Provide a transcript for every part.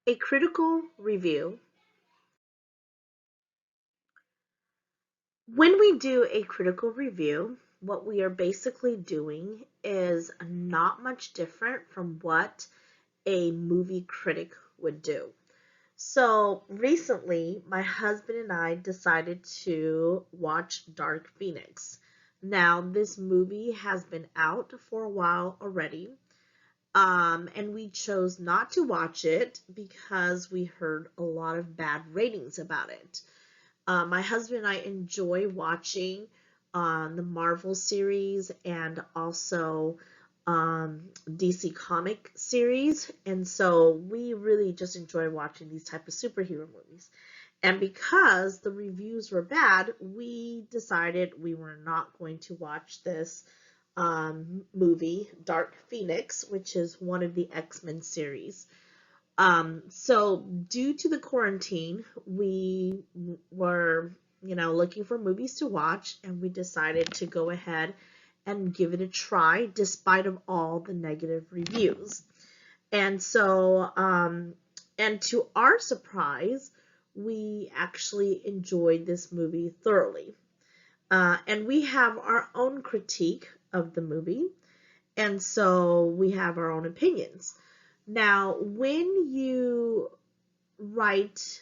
A critical review. When we do a critical review, what we are basically doing is not much different from what a movie critic would do. So recently, my husband and I decided to watch Dark Phoenix. Now, this movie has been out for a while already, and we chose not to watch it because we heard a lot of bad ratings about it. My husband and I enjoy watching the Marvel series and also DC comic series, and so we really just enjoy watching these type of superhero movies. And because the reviews were bad, we decided we were not going to watch this movie, Dark Phoenix, which is one of the X-Men series. So due to the quarantine, we were, looking for movies to watch, and we decided to go ahead and give it a try despite of all the negative reviews. And so, and to our surprise, we actually enjoyed this movie thoroughly. And we have our own critique of the movie, and so we have our own opinions. Now, when you write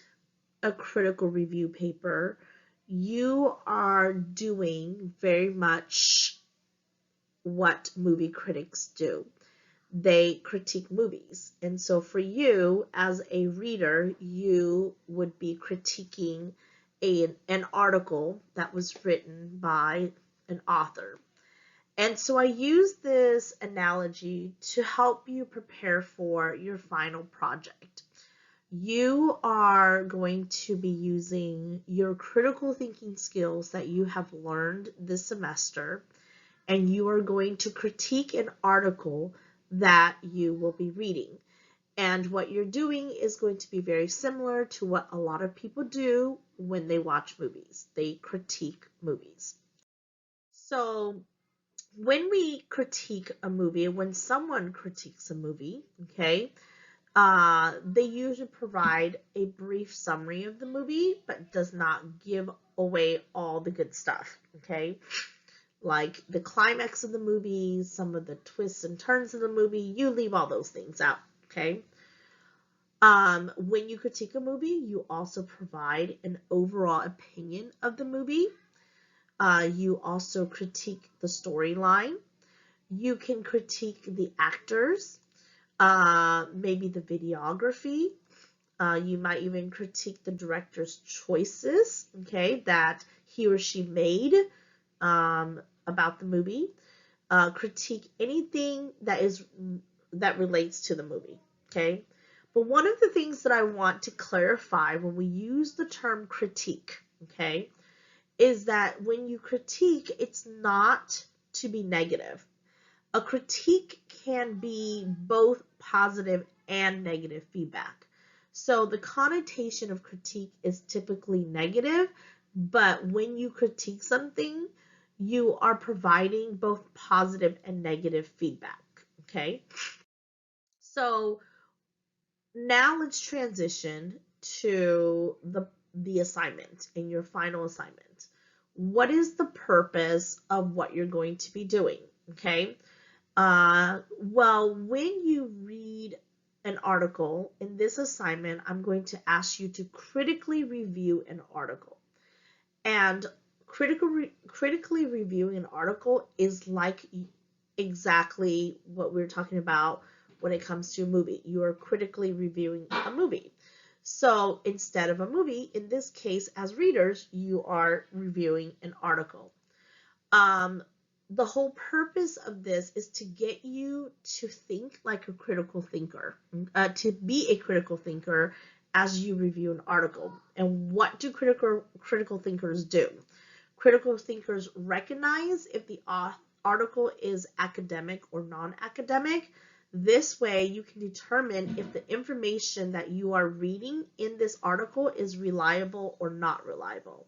a critical review paper, you are doing very much what movie critics do. They critique movies. And so for you, as a reader, you would be critiquing an article that was written by an author. And so I use this analogy to help you prepare for your final project. You are going to be using your critical thinking skills that you have learned this semester, and you are going to critique an article that you will be reading. And what you're doing is going to be very similar to what a lot of people do when they watch movies. They critique movies. So when we critique a movie, when someone critiques a movie, okay, they usually provide a brief summary of the movie, but does not give away all the good stuff, okay? Like the climax of the movie, some of the twists and turns of the movie, you leave all those things out, okay? When you critique a movie, you also provide an overall opinion of the movie. You also critique the storyline. You can critique the actors, maybe the videography. You might even critique the director's choices, okay, that he or she made about the movie. Critique anything that relates to the movie, okay? But one of the things that I want to clarify when we use the term critique, okay, is that when you critique, it's not to be negative. A critique can be both positive and negative feedback. So the connotation of critique is typically negative, but when you critique something, you are providing both positive and negative feedback, okay? So now let's transition to the assignment in your final assignment. What is the purpose of what you're going to be doing, okay? Well, when you read an article in this assignment, I'm going to ask you to critically review an article. And critically reviewing an article is like exactly what we're talking about when it comes to a movie. You are critically reviewing a movie. So instead of a movie, in this case, as readers, you are reviewing an article. The whole purpose of this is to get you to think like a critical thinker, to be a critical thinker as you review an article. And what do critical thinkers do? Critical thinkers recognize if the article is academic or non-academic. This way you can determine if the information that you are reading in this article is reliable or not reliable.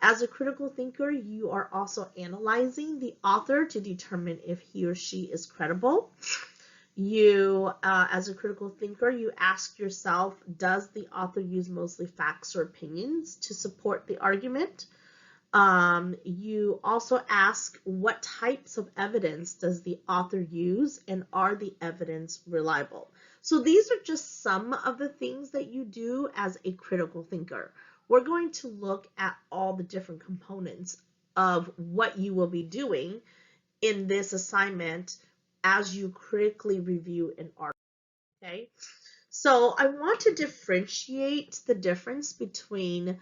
As a critical thinker, you are also analyzing the author to determine if he or she is credible. You, as a critical thinker, you ask yourself, does the author use mostly facts or opinions to support the argument? You also ask, what types of evidence does the author use, and are the evidence reliable? So these are just some of the things that you do as a critical thinker. We're going to look at all the different components of what you will be doing in this assignment as you critically review an article, okay? So I want to differentiate the difference between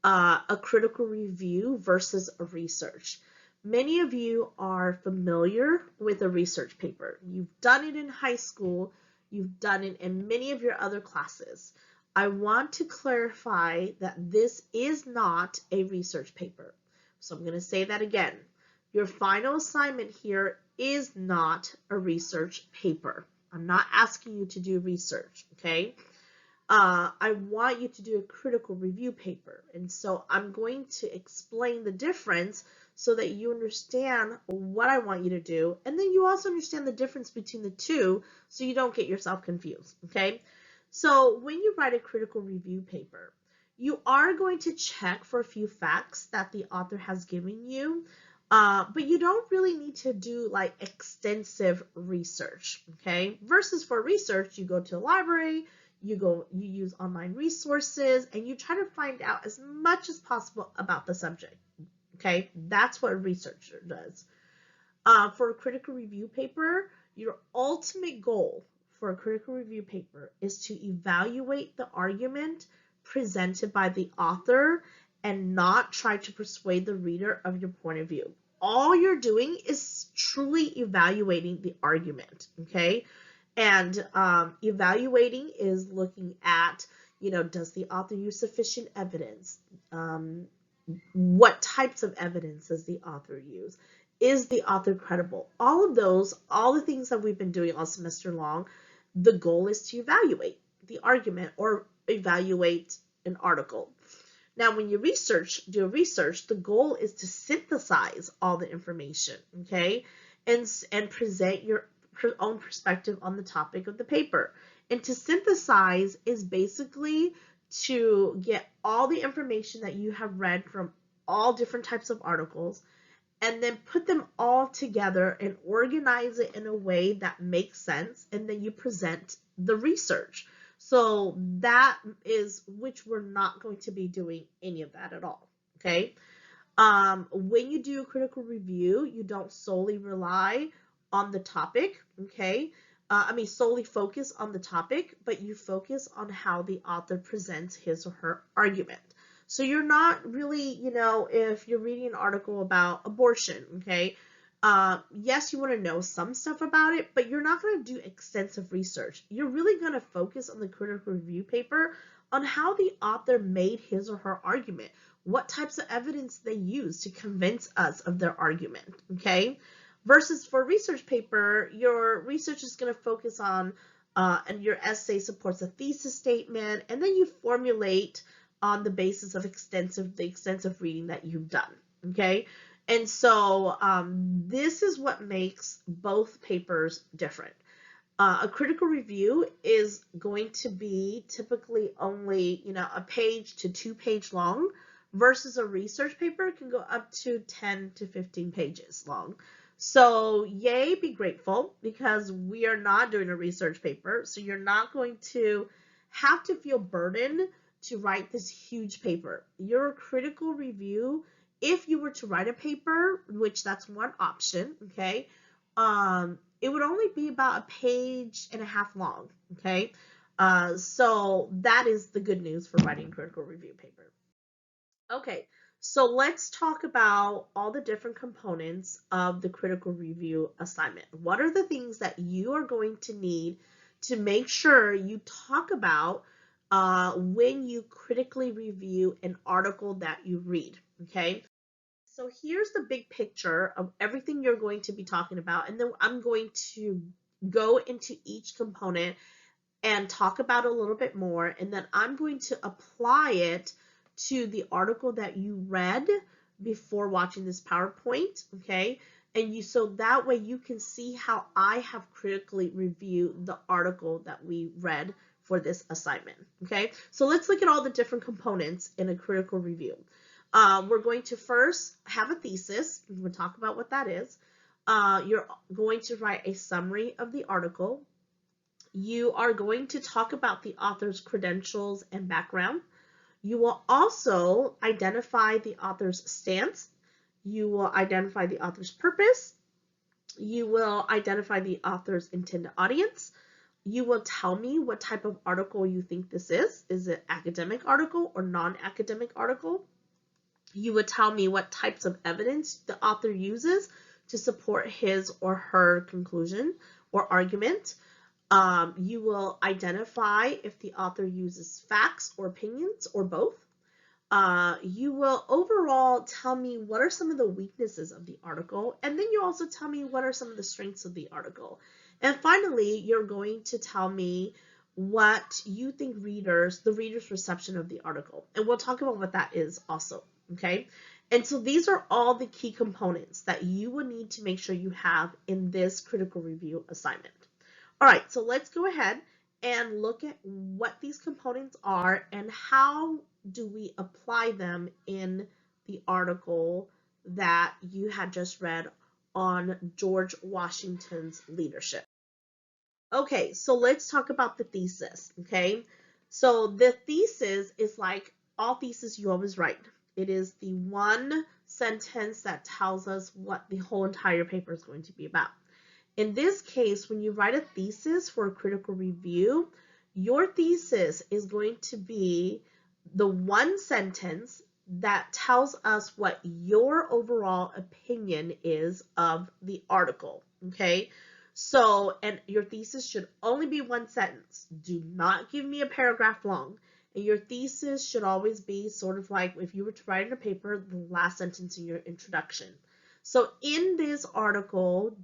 a critical review versus a research. Many of you are familiar with a research paper. You've done it in high school. You've done it in many of your other classes. I want to clarify that this is not a research paper. So I'm going to say that again. Your final assignment here is not a research paper. I'm not asking you to do research, okay? I want you to do a critical review paper. And so I'm going to explain the difference so that you understand what I want you to do. And then you also understand the difference between the two so you don't get yourself confused, okay? So when you write a critical review paper, you are going to check for a few facts that the author has given you, but you don't really need to do like extensive research, okay? Versus for research, you go to a library, you use online resources, and you try to find out as much as possible about the subject, okay? That's what a researcher does. For a critical review paper, your ultimate goal for a critical review paper is to evaluate the argument presented by the author and not try to persuade the reader of your point of view. All you're doing is truly evaluating the argument, okay? And evaluating is looking at, does the author use sufficient evidence? What types of evidence does the author use? Is the author credible? All of those, all the things that we've been doing all semester long, the goal is to evaluate the argument or evaluate an article. Now, when you do research, the goal is to synthesize all the information, okay? And present your own perspective on the topic of the paper. And to synthesize is basically to get all the information that you have read from all different types of articles and then put them all together and organize it in a way that makes sense, and then you present the research. So that is, which we're not going to be doing any of that at all, okay? When you do a critical review, you don't solely rely on the topic, okay? Solely focus on the topic, but you focus on how the author presents his or her argument. So you're not really, if you're reading an article about abortion, okay? Yes, you want to know some stuff about it, but you're not going to do extensive research. You're really going to focus on the critical review paper on how the author made his or her argument, what types of evidence they use to convince us of their argument, okay? Versus for a research paper, your research is going to focus on, and your essay supports a thesis statement, and then you formulate on the basis of the extensive reading that you've done, okay? And so this is what makes both papers different. A critical review is going to be typically only, a page to 2 page long, versus a research paper can go up to 10 to 15 pages long. So yay, be grateful, because we are not doing a research paper. So you're not going to have to feel burdened to write this huge paper. Your critical review, if you were to write a paper, which that's one option, okay, it would only be about 1.5 pages long, okay? So that is the good news for writing a critical review paper. Okay, so let's talk about all the different components of the critical review assignment. What are the things that you are going to need to make sure you talk about when you critically review an article that you read, okay? So here's the big picture of everything you're going to be talking about, and then I'm going to go into each component and talk about it a little bit more, and then I'm going to apply it to the article that you read before watching this PowerPoint, okay? And so that way you can see how I have critically reviewed the article that we read for this assignment. Okay, so let's look at all the different components in a critical review. We're going to first have a thesis. We'll talk about what that is. You're going to write a summary of the article. You are going to talk about the author's credentials and background. You will also identify the author's stance. You will identify the author's purpose. You will identify the author's intended audience. You will tell me what type of article you think this is. Is it academic article or non-academic article? You would tell me what types of evidence the author uses to support his or her conclusion or argument. You will identify if the author uses facts or opinions or both. You will overall tell me what are some of the weaknesses of the article, and then you also tell me what are some of the strengths of the article. And finally, you're going to tell me what you think the reader's reception of the article. And we'll talk about what that is also, okay? And so these are all the key components that you will need to make sure you have in this critical review assignment. All right, so let's go ahead and look at what these components are and how do we apply them in the article that you had just read on George Washington's leadership. Okay, so let's talk about the thesis, okay? So the thesis is like all theses you always write. It is the one sentence that tells us what the whole entire paper is going to be about. In this case, when you write a thesis for a critical review, your thesis is going to be the one sentence that tells us what your overall opinion is of the article, okay? So, and your thesis should only be one sentence. Do not give me a paragraph long. And your thesis should always be sort of like if you were to write in a paper, the last sentence in your introduction. So in this article, in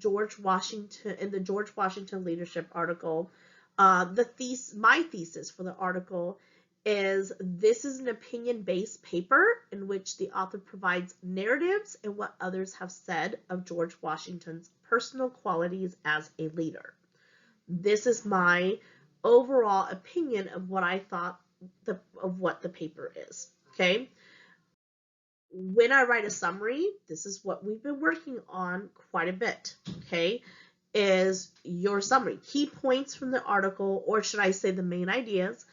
the George Washington leadership article, my thesis for the article is this is an opinion-based paper in which the author provides narratives and what others have said of George Washington's personal qualities as a leader. This is my overall opinion of what I thought of what the paper is, okay? When I write a summary, this is what we've been working on quite a bit, okay, is your summary. Key points from the article, or should I say the main ideas.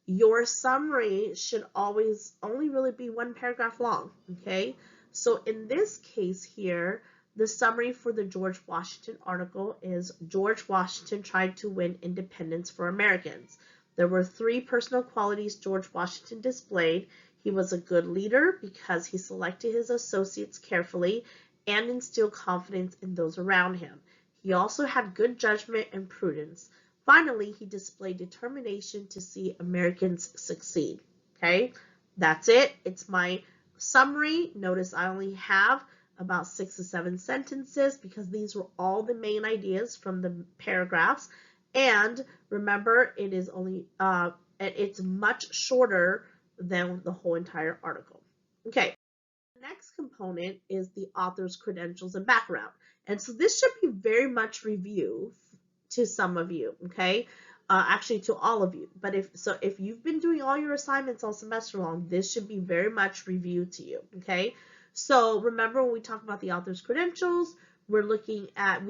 Your summary should always only really be one paragraph long, okay? So in this case here, the summary for the George Washington article is George Washington tried to win independence for Americans. There were 3 personal qualities George Washington displayed. He was a good leader because he selected his associates carefully and instilled confidence in those around him. He also had good judgment and prudence. Finally, he displayed determination to see Americans succeed. Okay, that's it. It's my summary. Notice I only have about 6 to 7 sentences because these were all the main ideas from the paragraphs. And remember, it is only it's much shorter than the whole entire article. Okay, the next component is the author's credentials and background. And so this should be very much review to some of you, okay? Actually to all of you. But if you've been doing all your assignments all semester long, this should be very much review to you, okay? So remember when we talk about the author's credentials, we're looking at,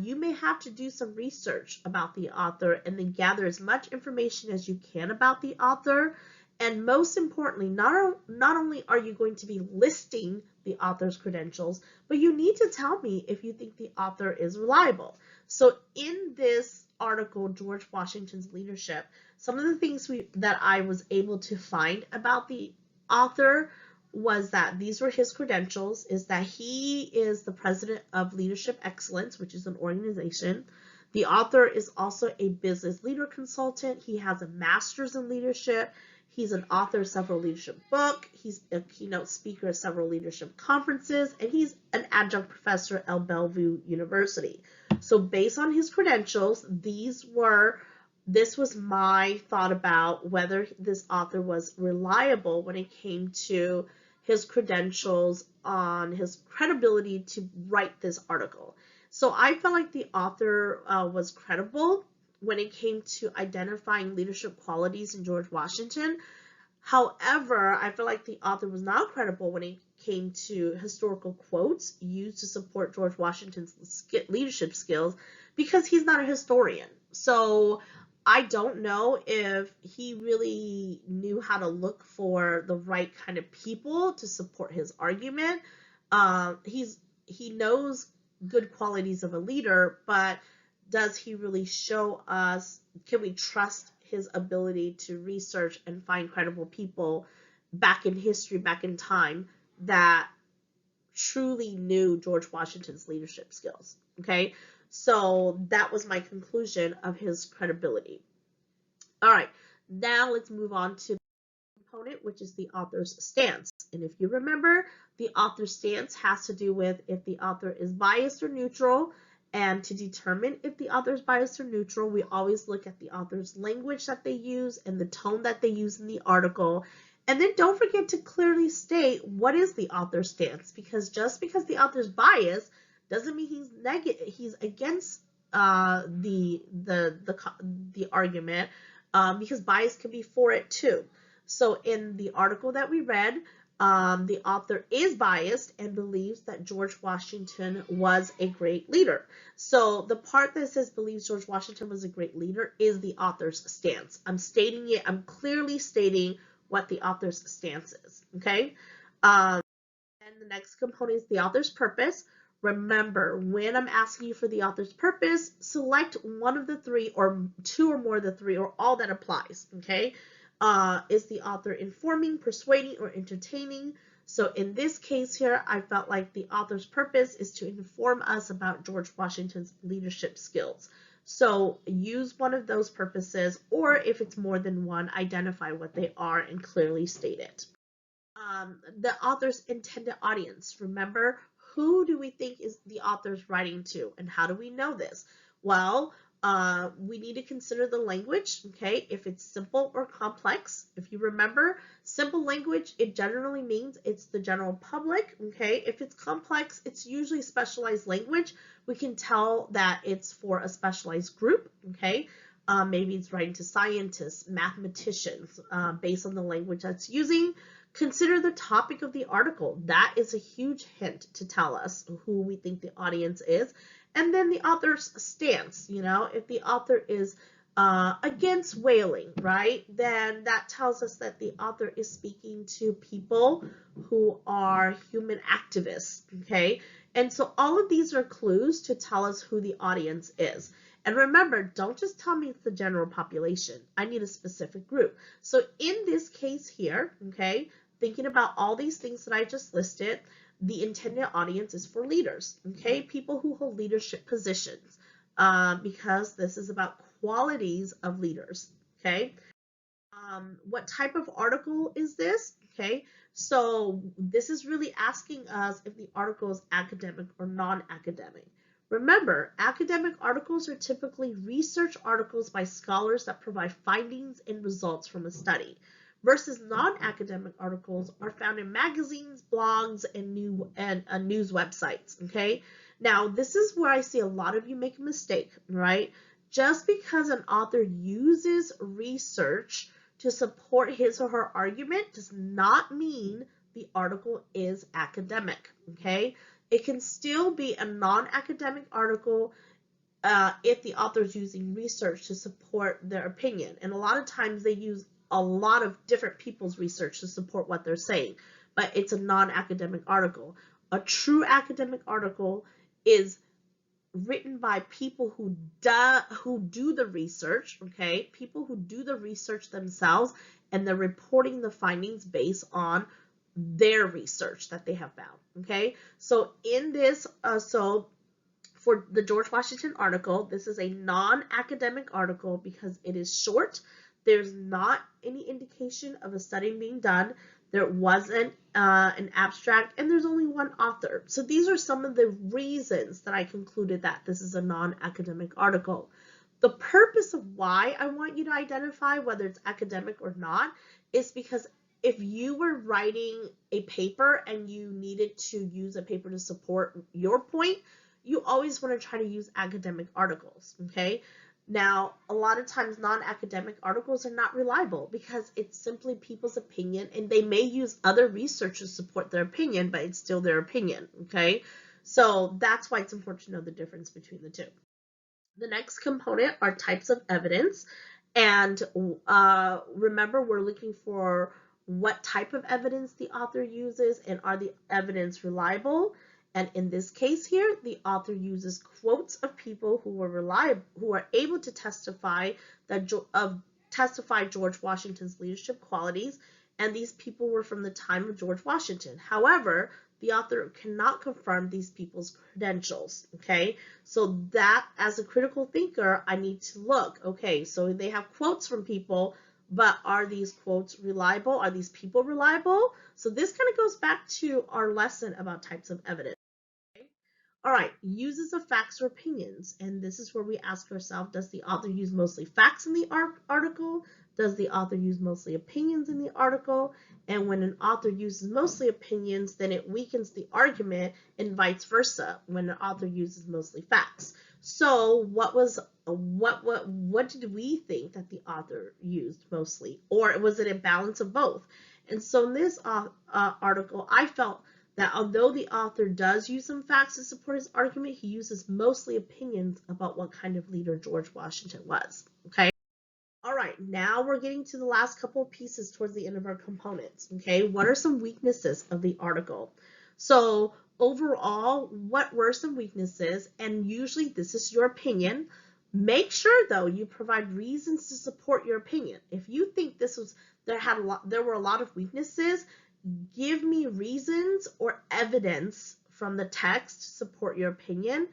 you may have to do some research about the author and then gather as much information as you can about the author. And most importantly, not only are you going to be listing the author's credentials, but you need to tell me if you think the author is reliable. So in this article, George Washington's leadership, some of the things that I was able to find about the author was that these were his credentials, is that he is the president of Leadership Excellence, which is an organization. The author is also a business leader consultant. He has a master's in leadership. He's an author of several leadership books. He's a keynote speaker at several leadership conferences, and he's an adjunct professor at Bellevue University. So based on his credentials, this was my thought about whether this author was reliable when it came to his credentials, on his credibility to write this article. So I felt like the author was credible when it came to identifying leadership qualities in George Washington. However, I feel like the author was not credible when it came to historical quotes used to support George Washington's leadership skills, because he's not a historian. So I don't know if he really knew how to look for the right kind of people to support his argument. He knows good qualities of a leader, but does he really show us, can we trust his ability to research and find credible people back in history, back in time, that truly knew George Washington's leadership skills? Okay, so that was my conclusion of his credibility. All right, now let's move on to the component, which is the author's stance. And if you remember, the author's stance has to do with if the author is biased or neutral. And to determine if the author is biased or neutral, we always look at the author's language that they use and the tone that they use in the article. And then don't forget to clearly state what is the author's stance, because just because the author's biased doesn't mean he's against the argument, because bias can be for it too. So in the article that we read, the author is biased and believes that George Washington was a great leader. So the part that says believes George Washington was a great leader is the author's stance. I'm stating it, I'm clearly stating what the author's stance is, okay? And the next component is the author's purpose. Remember, when I'm asking you for the author's purpose, select one of the three, or two or more of the three, or all that applies, okay? Is the author informing, persuading, or entertaining? So in this case here, I felt like the author's purpose is to inform us about George Washington's leadership skills. So use one of those purposes, or if it's more than one, identify what they are and clearly state it. The author's intended audience. Remember, who do we think is the author's writing to, and how do we know this? Well, we need to consider the language, okay? If it's simple or complex. If you remember, simple language, it generally means it's the general public, okay? If it's complex, it's usually specialized language. We can tell that it's for a specialized group, okay? Maybe it's writing to scientists, mathematicians, based on the language that's using. Consider the topic of the article. That is a huge hint to tell us who we think the audience is. And then the author's stance, you know, if the author is against whaling, right, then that tells us that the author is speaking to people who are human activists, okay? And so all of these are clues to tell us who the audience is. And remember, don't just tell me it's the general population. I need a specific group. So in this case here, okay, thinking about all these things that I just listed, the intended audience is for leaders, okay? People who hold leadership positions, because this is about qualities of leaders, okay? What type of article is this? Okay, so this is really asking us if the article is academic or non-academic. Remember, academic articles are typically research articles by scholars that provide findings and results from a study, versus non-academic articles are found in magazines, blogs, and news websites, okay? Now, this is where I see a lot of you make a mistake, right? Just because an author uses research to support his or her argument does not mean the article is academic, okay? It can still be a non-academic article if the author is using research to support their opinion. And a lot of times they use a lot of different people's research to support what they're saying, but it's a non-academic article. A true academic article is written by people who do the research, okay? People who do the research themselves, and they're reporting the findings based on their research that they have found, okay? So in this, for the George Washington article, this is a non-academic article because it is short. There's not any indication of a study being done. There wasn't an abstract, and there's only one author. So these are some of the reasons that I concluded that this is a non-academic article. The purpose of why I want you to identify whether it's academic or not is because if you were writing a paper and you needed to use a paper to support your point, you always want to try to use academic articles, okay? Now, a lot of times non-academic articles are not reliable because it's simply people's opinion, and they may use other research to support their opinion, but it's still their opinion, okay? So that's why it's important to know the difference between the two. The next component are types of evidence. And remember, we're looking for what type of evidence the author uses and are the evidence reliable. And in this case here, the author uses quotes of people who were reliable, who are able to testify George Washington's leadership qualities, and these people were from the time of George Washington. However, the author cannot confirm these people's credentials, okay? So that, as a critical thinker, I need to look, okay, so they have quotes from people, but are these quotes reliable? Are these people reliable? So this kind of goes back to our lesson about types of evidence. Okay? All right, uses of facts or opinions, and this is where we ask ourselves, does the author use mostly facts in the article? Does the author use mostly opinions in the article? And when an author uses mostly opinions, then it weakens the argument, and vice versa when an author uses mostly facts. So what did we think that the author used mostly? Or was it a balance of both? And so in this article, I felt that although the author does use some facts to support his argument, he uses mostly opinions about what kind of leader George Washington was. Okay? All right, now we're getting to the last couple of pieces towards the end of our components. Okay, what are some weaknesses of the article? So overall, what were some weaknesses? And usually this is your opinion. Make sure though you provide reasons to support your opinion. If you think there were a lot of weaknesses, give me reasons or evidence from the text to support your opinion.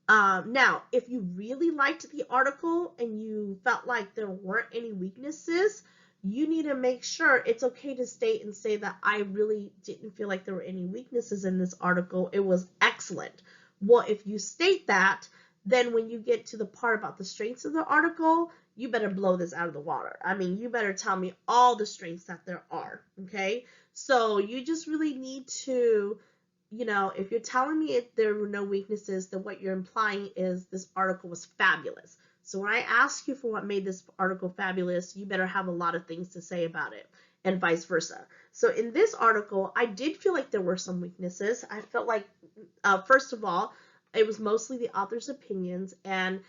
Now, if you really liked the article and you felt like there weren't any weaknesses, you need to make sure it's okay to state and say that I really didn't feel like there were any weaknesses in this article. It was excellent. Well, if you state that, then when you get to the part about the strengths of the article, you better blow this out of the water. I mean, you better tell me all the strengths that there are, okay? So you just really need to, if you're telling me there were no weaknesses, then what you're implying is this article was fabulous. So when I ask you for what made this article fabulous, you better have a lot of things to say about it, and vice versa. So in this article, I did feel like there were some weaknesses. I felt like, first of all, it was mostly the author's opinions, and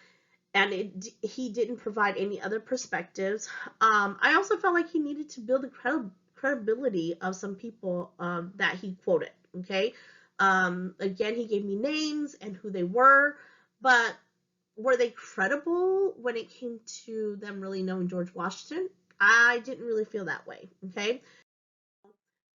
he didn't provide any other perspectives. I also felt like he needed to build the credibility of some people that he quoted, okay? Again, he gave me names and who they were, but were they credible when it came to them really knowing George Washington? I didn't really feel that way, okay?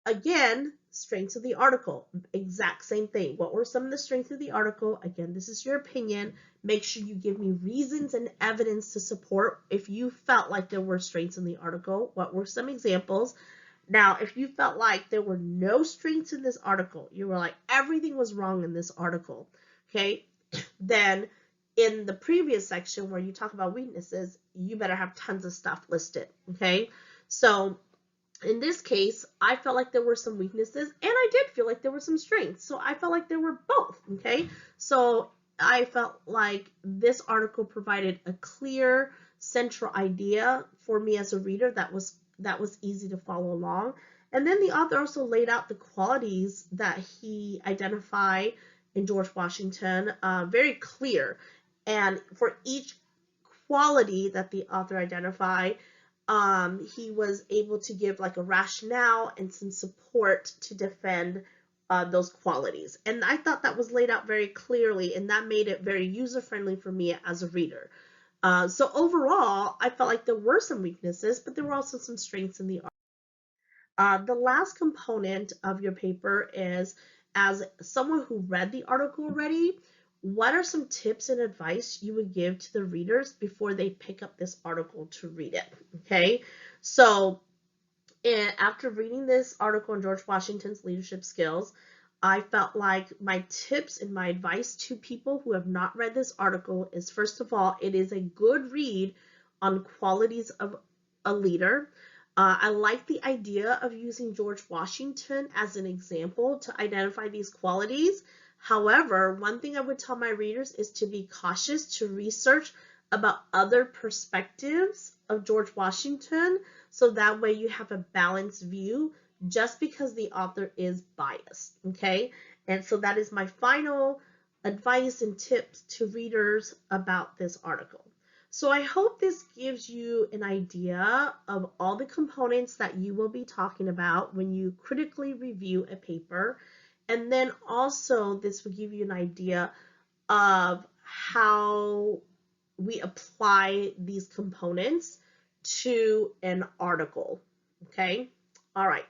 Again, strengths of the article, exact same thing. What were some of the strengths of the article? Again, this is your opinion. Make sure you give me reasons and evidence to support if you felt like there were strengths in the article. What were some examples? Now, if you felt like there were no strengths in this article, you were like, everything was wrong in this article, okay, then in the previous section where you talk about weaknesses, you better have tons of stuff listed, okay? So in this case, I felt like there were some weaknesses, and I did feel like there were some strengths. So I felt like there were both, okay? So I felt like this article provided a clear central idea for me as a reader that was easy to follow along. And then the author also laid out the qualities that he identified in George Washington, very clear. And for each quality that the author identified, he was able to give like a rationale and some support to defend those qualities. And I thought that was laid out very clearly, and that made it very user-friendly for me as a reader. So overall, I felt like there were some weaknesses, but there were also some strengths in the article. The last component of your paper is, as someone who read the article already, what are some tips and advice you would give to the readers before they pick up this article to read it? Okay, so after reading this article on George Washington's leadership skills, I felt like my tips and my advice to people who have not read this article is, first of all, it is a good read on qualities of a leader. I like the idea of using George Washington as an example to identify these qualities. However, one thing I would tell my readers is to be cautious to research about other perspectives of George Washington, so that way you have a balanced view just because the author is biased, okay? And so that is my final advice and tips to readers about this article. So I hope this gives you an idea of all the components that you will be talking about when you critically review a paper. And then also this will give you an idea of how we apply these components to an article. Okay? All right.